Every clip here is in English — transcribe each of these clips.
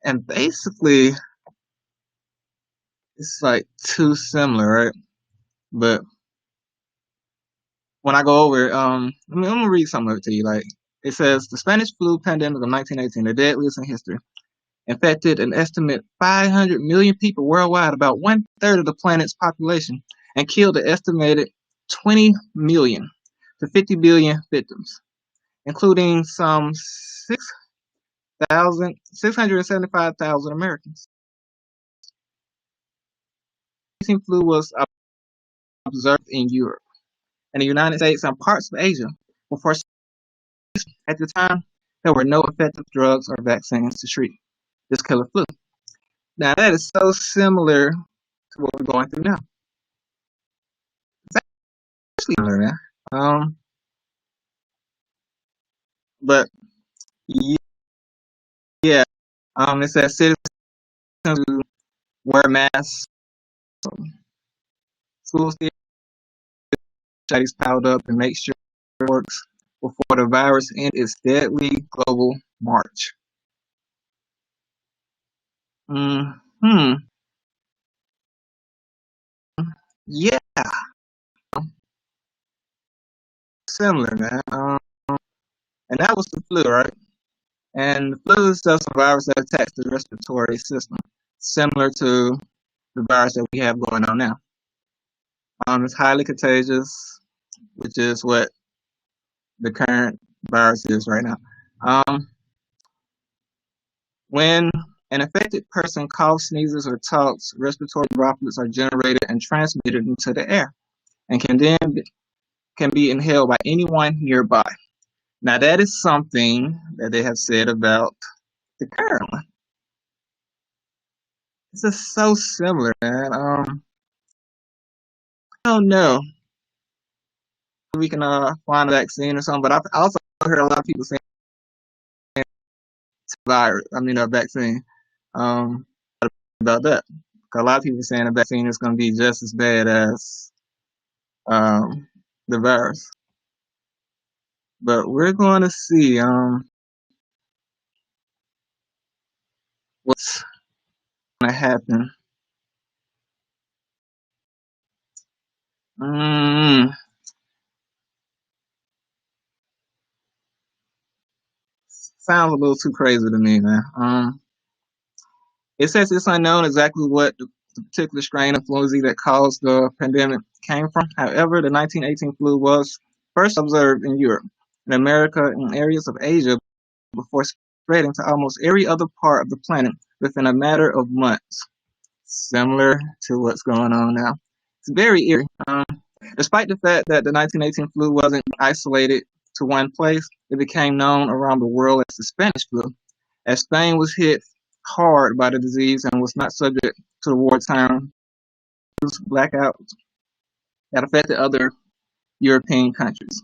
And basically, it's like too similar, right? But when I go over it, I'm gonna read some of it to you. Like it says, the Spanish flu pandemic of 1918, the deadliest in history, infected an estimate 500 million people worldwide, about 1/3 of the planet's population, and killed an estimated 20 million to 50 billion victims, including some 675,000 Americans. The flu was observed in Europe and the United States and parts of Asia before. At the time, there were no effective drugs or vaccines to treat this killer flu. Now, that is so similar to what we're going through now. It's actually similar, man. But yeah, it says citizens who wear masks, schools studies piled up, and make sure it works before the virus ends its deadly global march. Hmm. Yeah, similar, man. And that was the flu, right? And the flu is just a virus that attacks the respiratory system, similar to the virus that we have going on now. It's highly contagious, which is what the current virus is right now. Um, when an affected person coughs, sneezes, or talks, respiratory droplets are generated and transmitted into the air, and can be inhaled by anyone nearby. Now that is something that they have said about the current one. It's just so similar, man. I don't know if we can find a vaccine or something, but I've also heard a lot of people saying a vaccine. Um, about that. A lot of people are saying a vaccine is going to be just as bad as the virus. But we're going to see what's going to happen. Mm, sounds a little too crazy to me, man. It says it's unknown exactly what the particular strain of influenza that caused the pandemic came from. However, the 1918 flu was first observed in Europe, in America, and areas of Asia before spreading to almost every other part of the planet within a matter of months. Similar to what's going on now. It's very eerie. Despite the fact that the 1918 flu wasn't isolated to one place, it became known around the world as the Spanish flu, as Spain was hit hard by the disease and was not subject to the wartime blackouts that affected other European countries.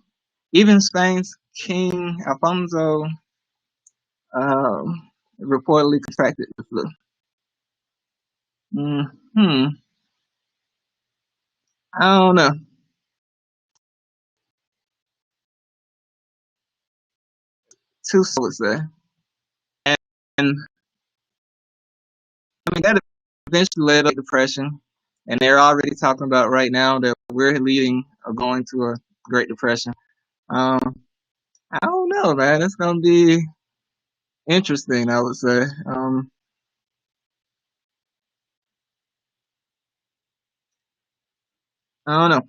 Even Spain's King Alfonso reportedly contracted the flu. Hmm. I don't know. Too slow, I would say. And I mean, that eventually led to depression. And they're already talking about right now that we're leading or going to a Great Depression. Um, I don't know, man. It's going to be interesting, I would say. I don't know.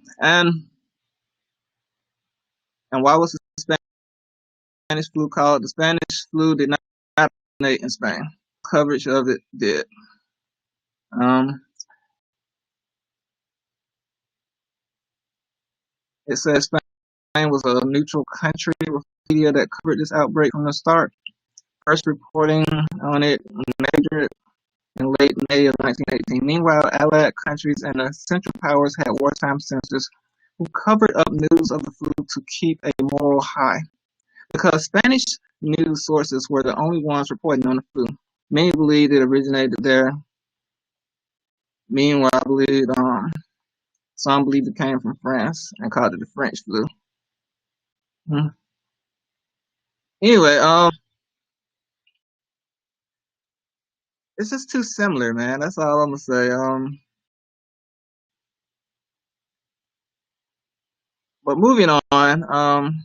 And why was the Spanish flu called? The Spanish flu did not originate in Spain. Coverage of it did. Um, it says Spain was a neutral country with media that covered this outbreak from the start. First reporting on it major in late May of 1918. Meanwhile, Allied countries and the Central Powers had wartime censors who covered up news of the flu to keep a moral high. Because Spanish news sources were the only ones reporting on the flu. Many believed it originated there. Meanwhile, some believed it came from France and called it the French flu. Hmm. Anyway, it's just too similar, man. That's all I'm gonna say. But moving on.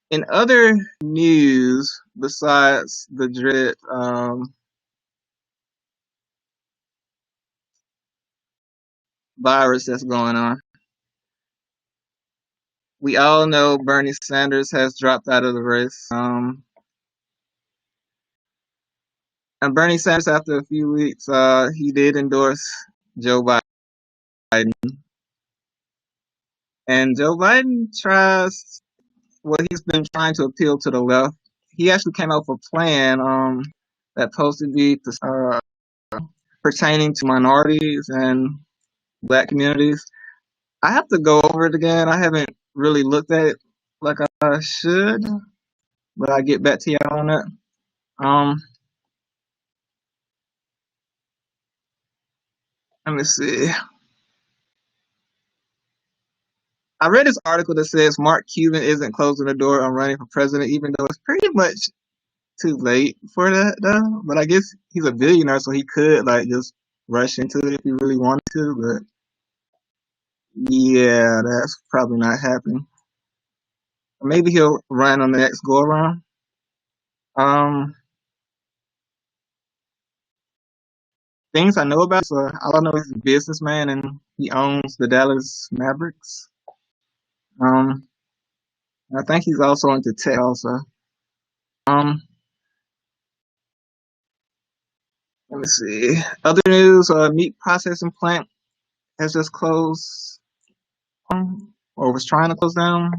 In other news besides the dread virus that's going on, we all know Bernie Sanders has dropped out of the race. And Bernie Sanders, after a few weeks, he did endorse Joe Biden. And Joe Biden tries, well, he's been trying to appeal to the left. He actually came up with a plan that supposed to be pertaining to minorities and black communities. I have to go over it again. I haven't really looked at it like I should, but I'll get back to y'all on that. Um, Let me see. I read this article that says Mark Cuban isn't closing the door on running for president, even though it's pretty much too late for that, though. But I guess he's a billionaire, so he could like just rush into it if he really wanted to. But yeah, that's probably not happening. Maybe he'll run on the next go around. Um, Things I know about. So all I know is he's a businessman and he owns the Dallas Mavericks. Um, I think he's also into tech. Also, um, let me see. Other news: meat processing plant has just closed, or was trying to close down.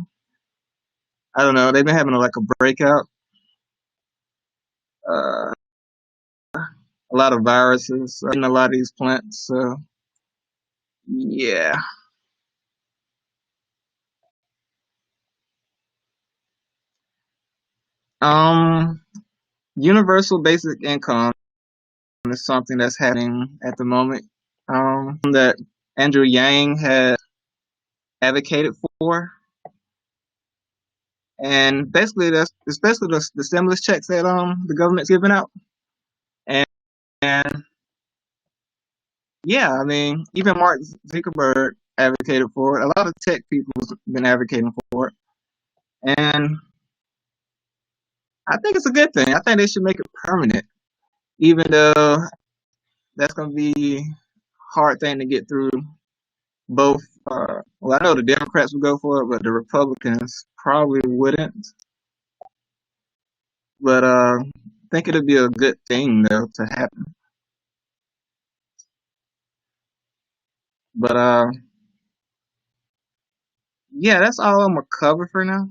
I don't know. They've been having like a breakout. Uh, a lot of viruses in a lot of these plants. So yeah. Um, Universal basic income is something that's happening at the moment. That Andrew Yang had advocated for, and basically that's especially the stimulus checks that the government's giving out, and, and yeah, I mean even Mark Zuckerberg advocated for it. A lot of tech people have been advocating for it, and I think it's a good thing. I think they should make it permanent, even though that's going to be a hard thing to get through. Both, well, I know the Democrats would go for it, but the Republicans probably wouldn't. But I think it'd be a good thing though to happen. But yeah, that's all I'm gonna cover for now.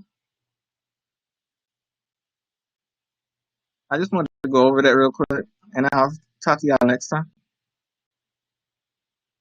I just wanted to go over that real quick, and I'll talk to y'all next time.